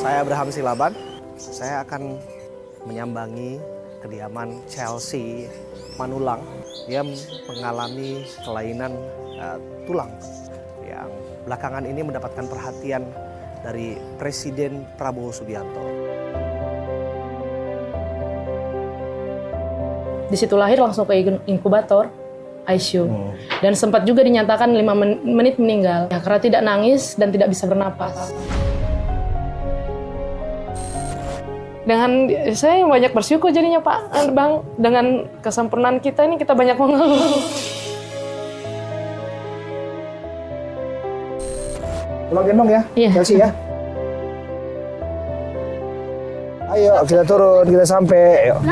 Saya Abraham Silaban, saya akan menyambangi kediaman Chelsea Manulang yang mengalami kelainan tulang yang belakangan ini mendapatkan perhatian dari Presiden Prabowo Subianto. Di situ lahir langsung ke inkubator ICU dan sempat juga dinyatakan 5 menit meninggal ya, karena tidak nangis dan tidak bisa bernapas. Dengan saya banyak bersyukur jadinya Pak, Bang, dengan kesempurnaan kita ini kita banyak mengeluh. Tolong gendong ya, Iya. Chelsea ya. Ayo kita turun, kita sampai. Yuk.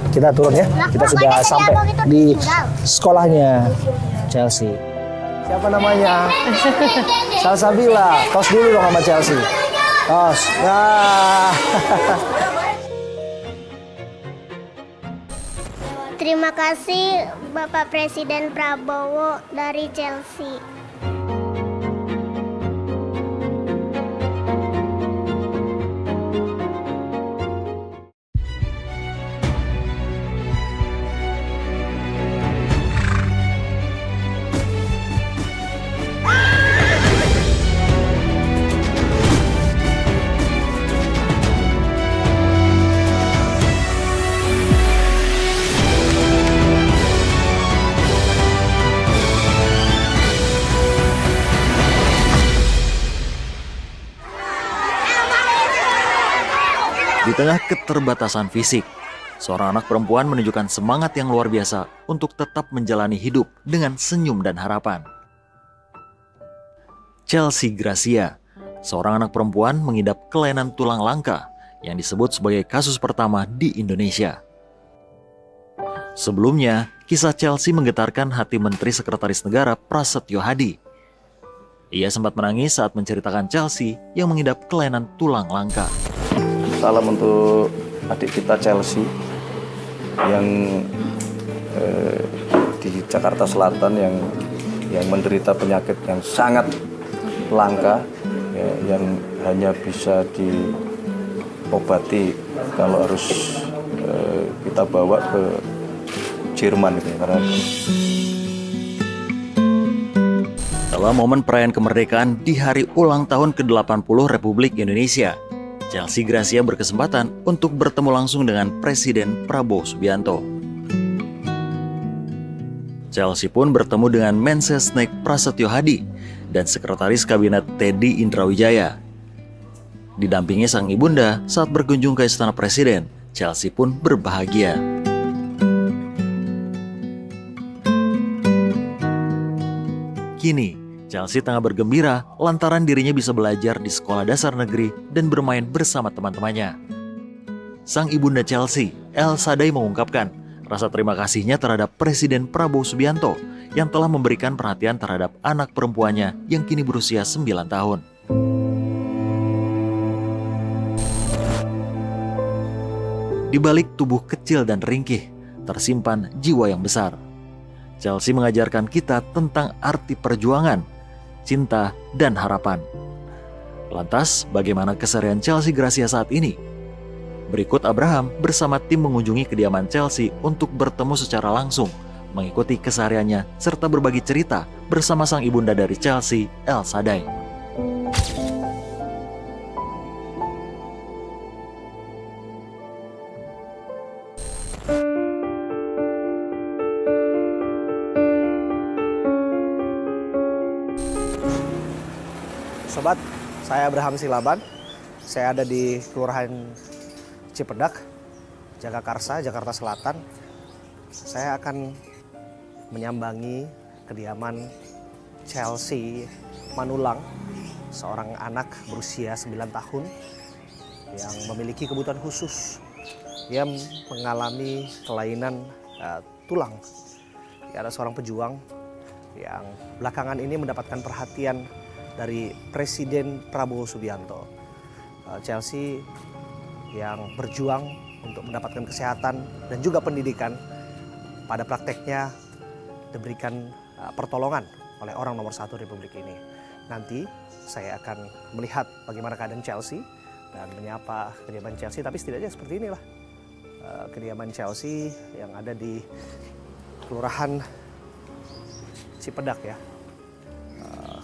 Kita turun ya. Kita sudah sampai di sekolahnya Chelsea. Siapa namanya? Salsabila. Tos dulu dong sama Chelsea. Tos. Nah. Terima kasih Bapak Presiden Prabowo dari Chelsea. Di tengah keterbatasan fisik, seorang anak perempuan menunjukkan semangat yang luar biasa untuk tetap menjalani hidup dengan senyum dan harapan. Chelsea Gracia, seorang anak perempuan mengidap kelainan tulang langka yang disebut sebagai kasus pertama di Indonesia. Sebelumnya, kisah Chelsea menggetarkan hati Menteri Sekretaris Negara Prasetyo Hadi. Ia sempat menangis saat menceritakan Chelsea yang mengidap kelainan tulang langka. Salam untuk adik kita Chelsea yang di Jakarta Selatan yang menderita penyakit yang sangat langka ya, yang hanya bisa diobati kalau harus kita bawa ke Jerman gitu, karena dalam momen perayaan kemerdekaan di hari ulang tahun ke-80 Republik Indonesia, Chelsea Gracia berkesempatan untuk bertemu langsung dengan Presiden Prabowo Subianto. Chelsea pun bertemu dengan Mensesnek Prasetyo Hadi dan Sekretaris Kabinet Teddy Indrawijaya. Didampingi sang ibunda saat berkunjung ke Istana Presiden, Chelsea pun berbahagia. Kini, Chelsea tengah bergembira lantaran dirinya bisa belajar di sekolah dasar negeri dan bermain bersama teman-temannya. Sang ibunda Chelsea, El Sadai, mengungkapkan rasa terima kasihnya terhadap Presiden Prabowo Subianto yang telah memberikan perhatian terhadap anak perempuannya yang kini berusia 9 tahun. Di balik tubuh kecil dan ringkih, tersimpan jiwa yang besar. Chelsea mengajarkan kita tentang arti perjuangan, cinta, dan harapan. Lantas, bagaimana keseharian Chelsea Gracia saat ini? Berikut Abraham bersama tim mengunjungi kediaman Chelsea untuk bertemu secara langsung, mengikuti kesehariannya, serta berbagi cerita bersama sang ibunda dari Chelsea, El Sadai. Sobat, saya Abraham Silaban. Saya ada di Kelurahan Cipedak, Jagakarsa, Jakarta Selatan. Saya akan menyambangi kediaman Chelsea Manulang, seorang anak berusia 9 tahun yang memiliki kebutuhan khusus. Ia mengalami kelainan tulang. Ia ada seorang pejuang yang belakangan ini mendapatkan perhatian dari Presiden Prabowo Subianto. Chelsea yang berjuang untuk mendapatkan kesehatan dan juga pendidikan, pada prakteknya diberikan pertolongan oleh orang nomor 1 Republik ini. Nanti saya akan melihat bagaimana keadaan Chelsea dan menyapa kediaman Chelsea. Tapi setidaknya seperti inilah kediaman Chelsea yang ada di Kelurahan Cipedak ya.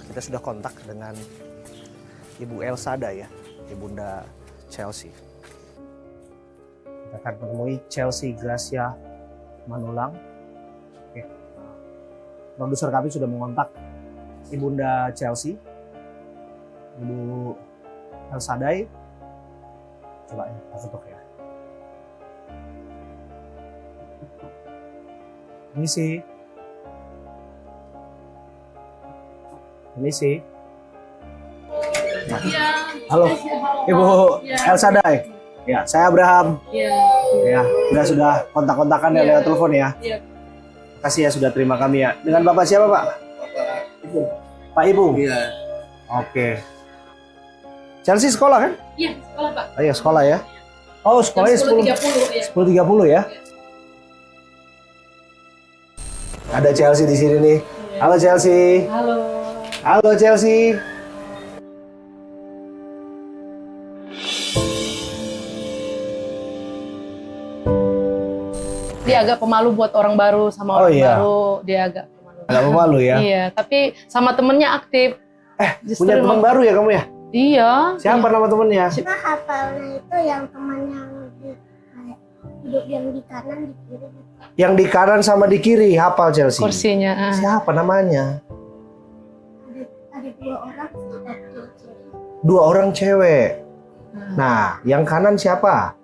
Kita sudah kontak dengan Ibu Elsada ya, Ibunda Chelsea. Kita akan menemui Chelsea Gracia Manulang. Oke. Produser kami sudah mengontak Ibunda Chelsea, Ibu Elsadai. Coba ya, kita ketuk ya. Ini sih. Halo, Ibu Elsadai. Ya, saya Abraham. Ya, kita sudah kontak-kontakan ya lewat telepon ya. Kasih ya sudah terima kami ya. Dengan Bapak siapa, Pak? Ibu. Pak Ibu? Iya. Oke. Chelsea sekolah kan? Iya, sekolah Pak. Oh iya, sekolah ya. Oh, sekolahnya 10.30 ya. Ada Chelsea di sini nih. Halo Chelsea. Halo Chelsea. Dia agak pemalu buat orang baru sama orang baru, dia agak pemalu. Agak pemalu ya? Iya, tapi sama temennya aktif. Punya teman baru ya kamu ya? Iya. Siapa nama temennya? Nah, hafalnya itu yang teman yang duduk yang di kanan di kiri. Yang di kanan sama di kiri, hafal Chelsea. Kursinya. Siapa namanya? Ada dua orang, Dua orang cewek. Nah, yang kanan siapa?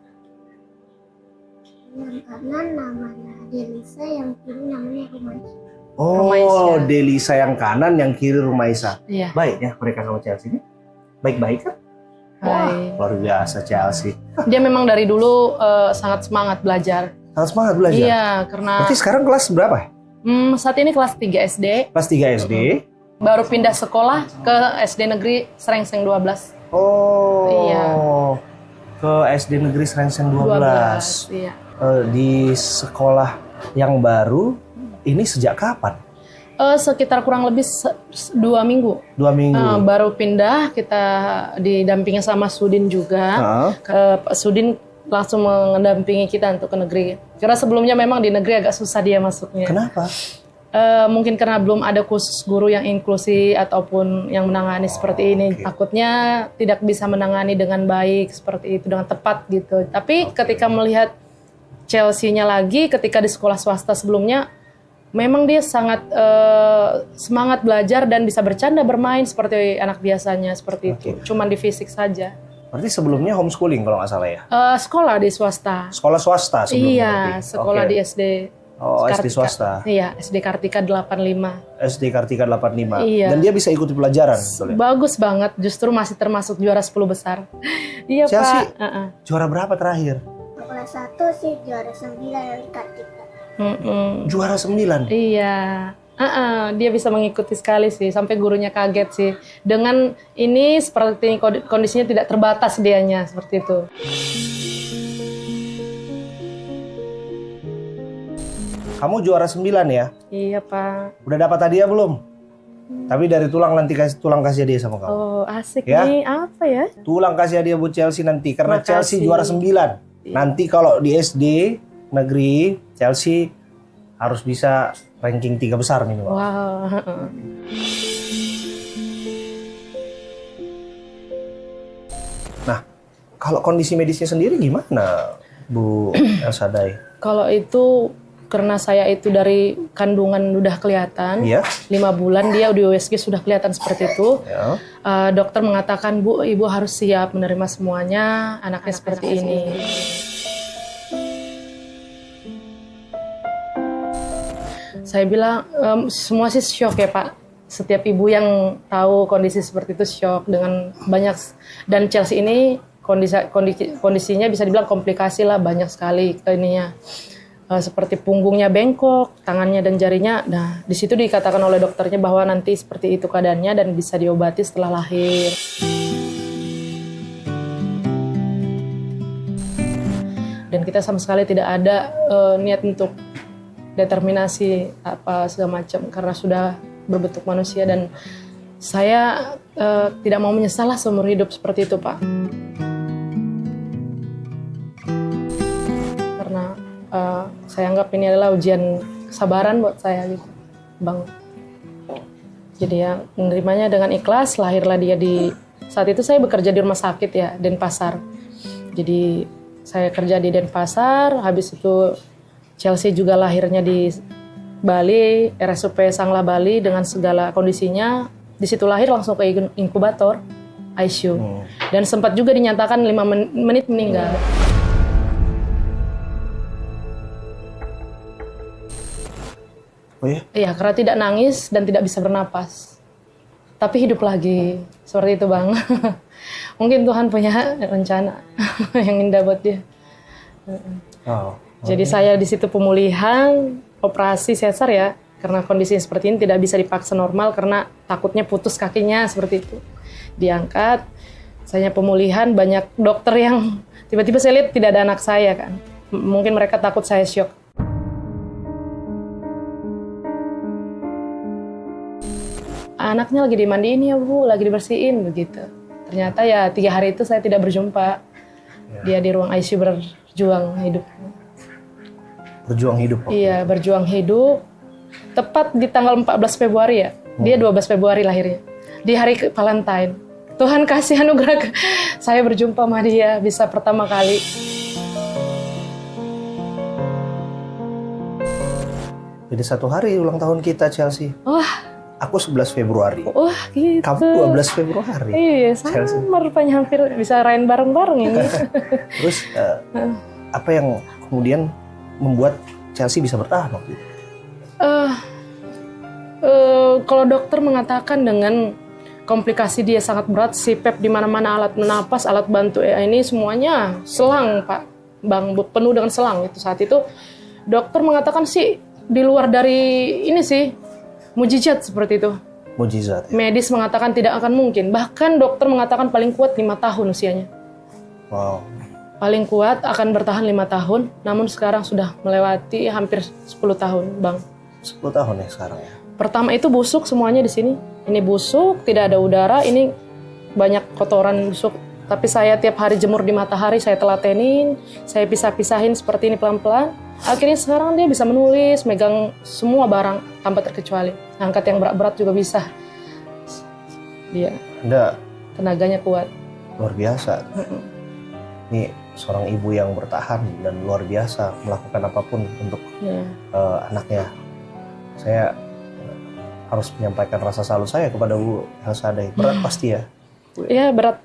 yang kanan namanya Delisa, yang kiri namanya Rumaisa. Oh, Rumaisa. Delisa yang kanan, yang kiri Rumaisa. Iya. Baik ya mereka sama Chelsea ini? Baik-baik kan? Hai. Luar biasa Chelsea. Dia memang dari dulu sangat semangat belajar. Sangat semangat belajar? Iya, karena Berarti sekarang kelas berapa? saat ini kelas 3 SD. Kelas 3 SD? Baru pindah sekolah ke SD Negeri Serengseng 12. Oh, Iya. Ke SD Negeri Serengseng 12. Iya. Di sekolah yang baru, ini sejak kapan? Sekitar kurang lebih 2 minggu. 2 minggu. Baru pindah, kita didampingi sama Sudin juga. Pak Sudin langsung mendampingi kita untuk ke negeri. Karena sebelumnya memang di negeri agak susah dia masuknya. Kenapa? Mungkin karena belum ada khusus guru yang inklusi ataupun yang menangani seperti ini. Takutnya tidak bisa menangani dengan baik seperti itu, dengan tepat gitu. Tapi ketika melihat Chelsea-nya lagi, ketika di sekolah swasta sebelumnya, memang dia sangat semangat belajar dan bisa bercanda bermain seperti anak biasanya seperti itu. Cuman di fisik saja. Berarti sebelumnya homeschooling kalau nggak salah ya? Sekolah di swasta. Sekolah swasta sebelumnya? Iya, berarti? sekolah Oke. di SD. Oh, SD swasta? Iya, SD Kartika 85. SD Kartika 85? Iya. Dan dia bisa ikuti pelajaran? Betul ya? Bagus banget, justru masih termasuk juara 10 besar. Iya Chelsea, Pak. juara berapa terakhir? Kelas 1 sih juara 9 yang di Kartika. Juara 9? Iya. Dia bisa mengikuti sekali sih, sampai gurunya kaget sih. Dengan ini seperti kondisinya tidak terbatas dianya, seperti itu. Kamu juara 9 ya? Iya Pak. Udah dapat hadiah belum? Tapi dari tulang nanti tulang kasih hadiah sama kamu. Oh asik Ya? nih, apa ya? Tulang kasih hadiah buat Chelsea nanti karena Makasih. Chelsea juara 9. Nanti kalau di SD negeri Chelsea harus bisa ranking 3 besar minimal. Wow. Nah, kalau kondisi medisnya sendiri gimana, Bu Elsadai? Kalau itu karena saya itu dari kandungan udah kelihatan, Iya. 5 bulan dia di USG sudah kelihatan seperti itu. Ya. Dokter mengatakan, Bu, ibu harus siap menerima semuanya, anaknya seperti ini. Saya bilang, semua sih shock ya Pak. Setiap ibu yang tahu kondisi seperti itu shock dengan banyak. Dan Chelsea ini kondisinya bisa dibilang komplikasi lah, banyak sekali ininya. Seperti punggungnya bengkok, tangannya dan jarinya. Nah, di situ dikatakan oleh dokternya bahwa nanti seperti itu keadaannya dan bisa diobati setelah lahir. Dan kita sama sekali tidak ada niat untuk determinasi apa segala macam karena sudah berbentuk manusia dan saya tidak mau menyesal lah seumur hidup seperti itu Pak. saya anggap ini adalah ujian kesabaran buat saya gitu, Bang. Jadi ya menerimanya dengan ikhlas. Lahirlah dia saat itu saya bekerja di rumah sakit ya, Denpasar. Jadi saya kerja di Denpasar, habis itu Chelsea juga lahirnya di Bali, RSUP Sanglah Bali dengan segala kondisinya. Di situ lahir langsung ke inkubator ICU. Dan sempat juga dinyatakan 5 menit meninggal. Oh ya? Iya, karena tidak nangis dan tidak bisa bernapas. Tapi hidup lagi. Seperti itu, Bang. Mungkin Tuhan punya rencana yang indah buat dia. Oh. Jadi saya di situ pemulihan, operasi sesar ya. Karena kondisi seperti ini tidak bisa dipaksa normal karena takutnya putus kakinya seperti itu. Diangkat, saya pemulihan, banyak dokter yang tiba-tiba saya lihat tidak ada anak saya kan. Mungkin mereka takut saya syok. Anaknya lagi dimandiin ya Bu, lagi dibersihin begitu. Ternyata ya 3 hari itu saya tidak berjumpa. Dia di ruang ICU berjuang hidup. Berjuang hidup. Iya, berjuang hidup. Tepat di tanggal 14 Februari ya. Dia 12 Februari lahirnya. Di hari Valentine. Tuhan kasih anugerah saya berjumpa sama dia bisa pertama kali. Jadi 1 hari ulang tahun kita, Chelsea. Wah, Aku 11 Februari. wah gitu. Kamu 12 Februari. Iya, sama rupanya hampir bisa rayain bareng-bareng ini. Terus apa yang kemudian membuat Chelsea bisa bertahan waktu itu? Kalau dokter mengatakan dengan komplikasi dia sangat berat, CPAP di mana-mana, alat menapas, alat bantu ini semuanya selang, Pak Bang, penuh dengan selang itu saat itu. Dokter mengatakan sih di luar dari ini sih mujizat seperti itu. Mujizat. Ya? Medis mengatakan tidak akan mungkin. Bahkan dokter mengatakan paling kuat 5 tahun usianya. Wow. Paling kuat akan bertahan 5 tahun, namun sekarang sudah melewati hampir 10 tahun, Bang. 10 tahun ya sekarang ya. Pertama itu busuk semuanya di sini. Ini busuk, tidak ada udara, ini banyak kotoran busuk. Tapi saya tiap hari jemur di matahari, saya telatenin, saya pisah-pisahin seperti ini pelan-pelan. Akhirnya sekarang dia bisa menulis, megang semua barang tanpa terkecuali. Angkat yang berat-berat juga bisa. Dia Anda tenaganya kuat. luar biasa. Ini seorang ibu yang bertahan dan luar biasa melakukan apapun untuk anaknya. Saya harus menyampaikan rasa salut saya kepada Bu Elsa Adai. Berat pasti ya? Iya berat.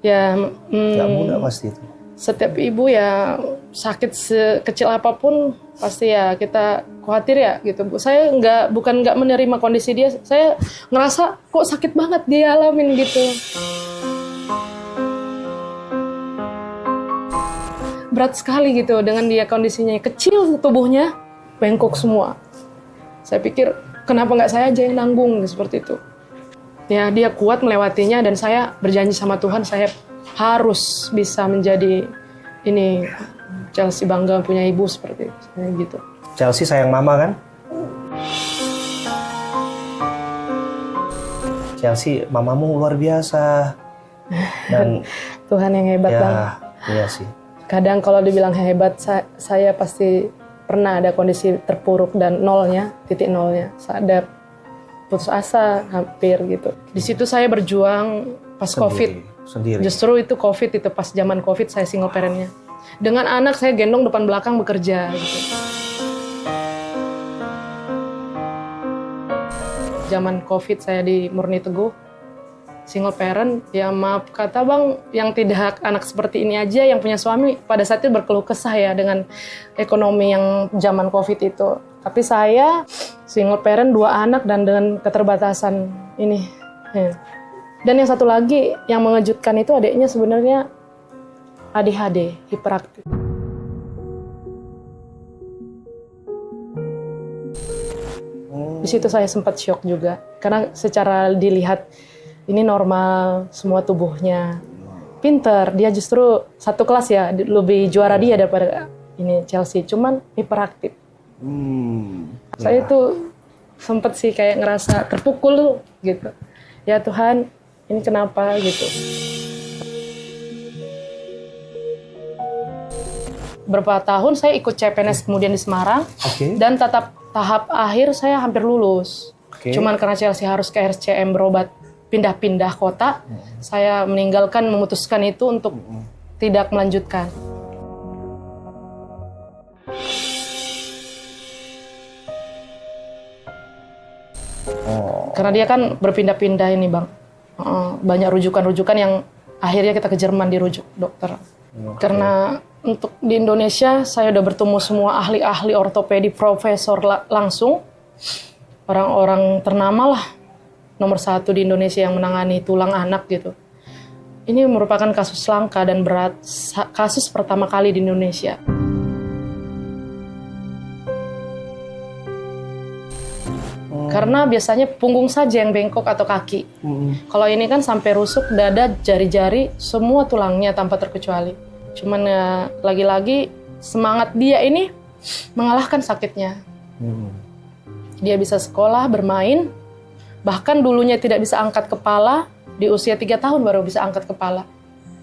Ya, Gak mudah pasti itu. Setiap ibu ya sakit sekecil apapun pasti ya kita khawatir ya gitu Bu. Saya bukan nggak menerima kondisi dia, saya ngerasa kok sakit banget dia alamin gitu. Berat sekali gitu dengan dia kondisinya kecil, tubuhnya bengkok semua. Saya pikir kenapa nggak saya aja yang nanggung seperti itu. Ya dia kuat melewatinya dan saya berjanji sama Tuhan saya harus bisa menjadi ini Chelsea bangga punya ibu seperti itu, gitu. Chelsea sayang mama kan? Chelsea, mamamu luar biasa. Dan Tuhan yang hebat ya, Bang. Iya sih. Kadang kalau dibilang hebat, saya pasti pernah ada kondisi terpuruk dan titik nolnya. Ada putus asa hampir gitu. Di situ saya berjuang pas COVID. Sendiri. Justru itu COVID itu pas zaman COVID saya single parentnya. Dengan anak saya gendong depan belakang bekerja gitu. Zaman COVID saya di Murni Teguh, single parent, ya maaf kata Bang, yang tidak anak seperti ini aja yang punya suami pada saat itu berkeluh kesah ya dengan ekonomi yang zaman COVID itu. Tapi saya single parent 2 anak dan dengan keterbatasan ini. Ya. Dan yang satu lagi yang mengejutkan itu adiknya sebenarnya ADHD, hiperaktif. Di situ saya sempat syok juga karena secara dilihat ini normal semua tubuhnya. Pinter, dia justru satu kelas ya, lebih juara dia daripada ini Chelsea, cuman hiperaktif. Saya tuh sempat sih kayak ngerasa terpukul gitu. Ya Tuhan, ini kenapa gitu. berapa tahun saya ikut CPNS kemudian di Semarang. Oke. Dan tahap akhir saya hampir lulus. Oke. Cuman karena Chelsea harus ke RSCM berobat pindah-pindah kota, saya memutuskan itu untuk tidak melanjutkan. Karena dia kan berpindah-pindah ini Bang. Banyak rujukan-rujukan yang akhirnya kita ke Jerman dirujuk dokter. Karena untuk di Indonesia saya udah bertemu semua ahli-ahli ortopedi, profesor langsung. Orang-orang ternama lah. Nomor 1 di Indonesia yang menangani tulang anak gitu. Ini merupakan kasus langka dan berat. Kasus pertama kali di Indonesia. Karena biasanya punggung saja yang bengkok atau kaki. Kalau ini kan sampai rusuk, dada, jari-jari, semua tulangnya tanpa terkecuali. Cuman ya lagi-lagi semangat dia ini mengalahkan sakitnya. Dia bisa sekolah, bermain, bahkan dulunya tidak bisa angkat kepala, di usia 3 tahun baru bisa angkat kepala.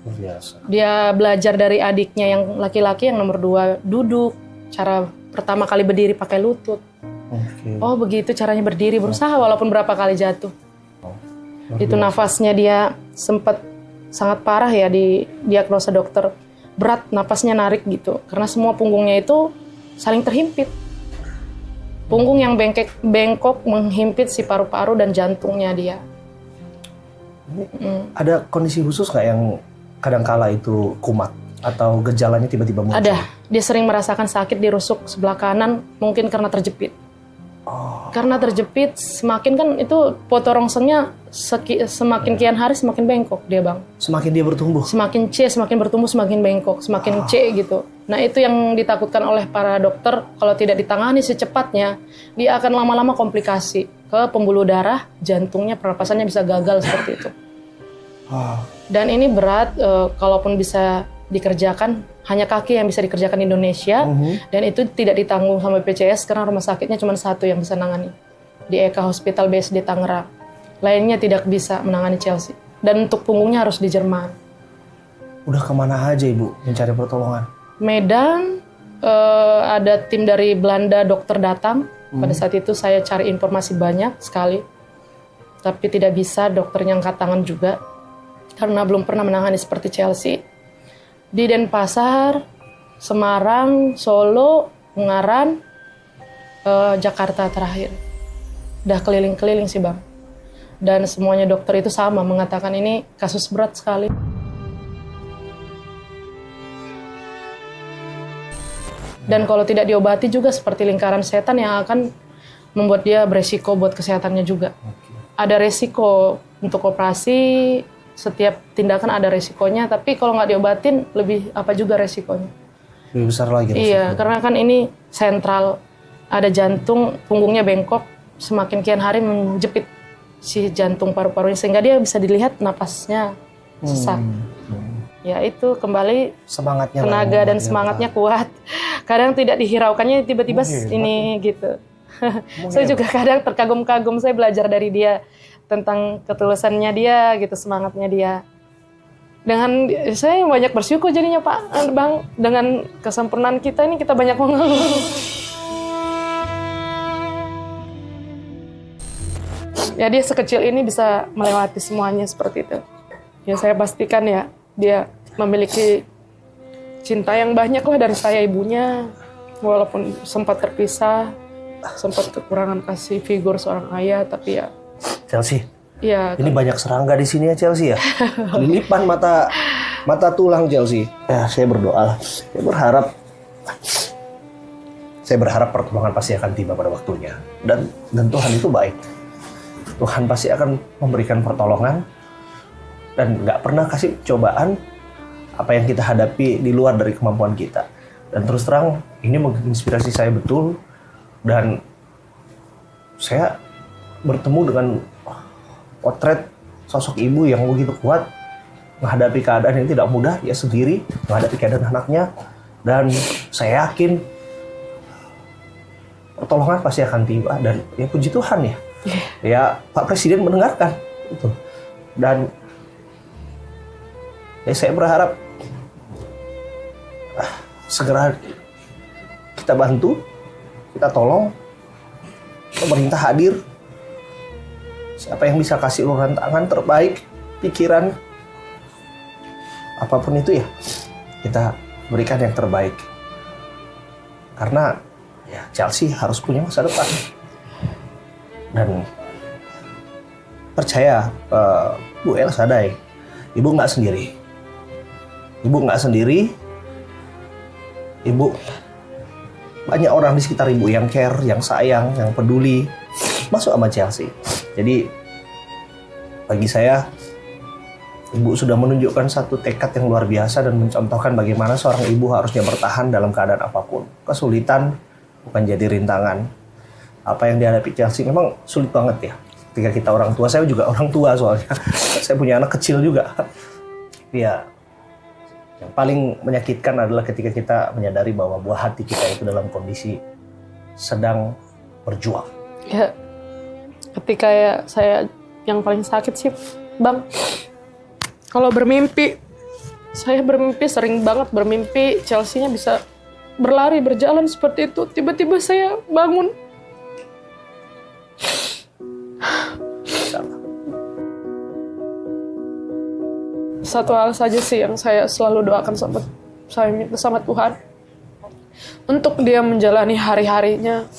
Biasa. Dia belajar dari adiknya yang laki-laki yang nomor 2 duduk, cara pertama kali berdiri pakai lutut. Oh begitu caranya berdiri, berusaha walaupun berapa kali jatuh. Itu nafasnya dia sempat sangat parah ya di diagnosa dokter. Berat nafasnya narik gitu, karena semua punggungnya itu saling terhimpit. Punggung yang bengkok menghimpit si paru-paru dan jantungnya dia. Ada kondisi khusus nggak yang kadangkala itu kumat atau gejalanya tiba-tiba muncul? Ada, dia sering merasakan sakit di rusuk sebelah kanan, mungkin karena terjepit. Karena terjepit, semakin kan itu potorongsengnya semakin kian hari semakin bengkok dia Bang. Semakin dia bertumbuh? Semakin semakin bertumbuh semakin bengkok, semakin gitu. Nah itu yang ditakutkan oleh para dokter, kalau tidak ditangani secepatnya, dia akan lama-lama komplikasi ke pembuluh darah, jantungnya, pernapasannya bisa gagal seperti itu. Dan ini berat, kalaupun bisa dikerjakan, hanya kaki yang bisa dikerjakan di Indonesia, dan itu tidak ditanggung sama BPJS karena rumah sakitnya cuma 1 yang bisa menangani, di Eka Hospital BSD Tangerang. Lainnya tidak bisa menangani Chelsea. Dan untuk punggungnya harus di Jerman. Udah kemana aja Ibu mencari pertolongan? Medan, ada tim dari Belanda dokter datang. Pada saat itu saya cari informasi banyak sekali. Tapi tidak bisa, dokternya angkat tangan juga. Karena belum pernah menangani seperti Chelsea. Di Denpasar, Semarang, Solo, Ungaran, Jakarta terakhir. Udah keliling-keliling sih Bang. Dan semuanya dokter itu sama, mengatakan ini kasus berat sekali. Dan kalau tidak diobati juga seperti lingkaran setan yang akan membuat dia beresiko buat kesehatannya juga. Ada resiko untuk operasi, setiap tindakan ada resikonya, tapi kalau nggak diobatin lebih apa juga resikonya. Lebih besar lagi resiko. Iya, karena kan ini sentral, ada jantung, punggungnya bengkok, semakin kian hari menjepit si jantung paru-parunya sehingga dia bisa dilihat napasnya sesak. Ya itu kembali Semangatnya tenaga dan semangatnya kuat. Kadang tidak dihiraukannya tiba-tiba ini gitu. Saya juga kadang terkagum-kagum, saya belajar dari dia tentang ketulusannya dia gitu, semangatnya dia. Dengan saya banyak bersyukur jadinya Pak Bang, dengan kesempurnaan kita ini kita banyak mengeluh. Ya dia sekecil ini bisa melewati semuanya seperti itu. Ya saya pastikan ya dia memiliki cinta yang banyak lah dari saya ibunya, walaupun sempat terpisah, sempat kekurangan kasih figur seorang ayah, tapi ya. Chelsea, Ya. ini banyak serangga di sini ya Chelsea ya. Lilipan mata tulang Chelsea. Ya saya berdoa, saya berharap pertolongan pasti akan tiba pada waktunya. Dan Tuhan itu baik. Tuhan pasti akan memberikan pertolongan dan nggak pernah kasih cobaan apa yang kita hadapi di luar dari kemampuan kita. Dan terus terang ini menginspirasi saya betul, dan saya bertemu dengan potret sosok ibu yang begitu kuat menghadapi keadaan yang tidak mudah, dia sendiri menghadapi keadaan anaknya, dan saya yakin pertolongan pasti akan tiba. Dan ya puji Tuhan ya, ya Pak Presiden mendengarkan itu. Dan ya saya berharap segera kita bantu, kita tolong. Pemerintah hadir. Siapa yang bisa kasih uluran tangan terbaik, pikiran, apapun itu ya, kita berikan yang terbaik. Karena ya Chelsea harus punya masa depan. Dan percaya Bu Elsa Sadai, Ibu nggak sendiri. Ibu nggak sendiri. Ibu banyak orang di sekitar Ibu yang care, yang sayang, yang peduli, masuk sama Chelsea. Jadi bagi saya, Ibu sudah menunjukkan satu tekad yang luar biasa dan mencontohkan bagaimana seorang ibu harusnya bertahan dalam keadaan apapun. Kesulitan bukan jadi rintangan. Apa yang dihadapi Chelsea memang sulit banget ya. Ketika kita orang tua, saya juga orang tua soalnya. Saya punya anak kecil juga. Ya, yang paling menyakitkan adalah ketika kita menyadari bahwa buah hati kita itu dalam kondisi sedang berjuang. Ya, ketika ya saya yang paling sakit sih, Bang. Kalau bermimpi, saya bermimpi, sering banget bermimpi Chelsea-nya bisa berlari, berjalan seperti itu. Tiba-tiba saya bangun. Satu hal saja sih yang saya selalu doakan saya minta sama Tuhan. Untuk dia menjalani hari-harinya,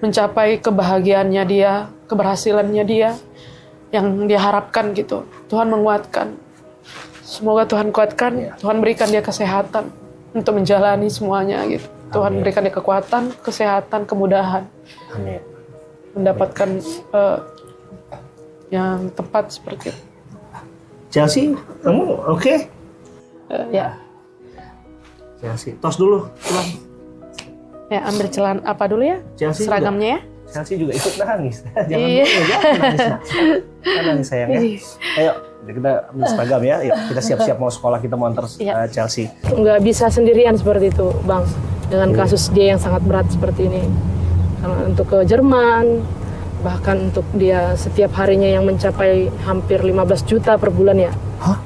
mencapai kebahagiaannya dia, keberhasilannya dia, yang dia harapkan gitu. Tuhan menguatkan. Semoga Tuhan kuatkan, Tuhan berikan dia kesehatan untuk menjalani semuanya gitu. Tuhan Amin. berikan dia kekuatan, kesehatan, kemudahan. Amin. Mendapatkan yang tepat seperti itu. Chelsea, kamu oke? Ya. Chelsea, tos dulu, pulang. Ya, ambil celana apa dulu ya? Chelsea Seragamnya ya? Chelsea juga ikut nangis. Jangan Iya. dulu, jangan nangis. Jangan nangis sayang ya. Ayo, kita ambil seragam ya. Yuk, kita siap-siap mau sekolah, kita mau antar Iya. Chelsea. Nggak bisa sendirian seperti itu, Bang. Dengan kasus dia yang sangat berat seperti ini. Karena untuk ke Jerman, bahkan untuk dia setiap harinya yang mencapai hampir 15 juta per bulan ya. Hah?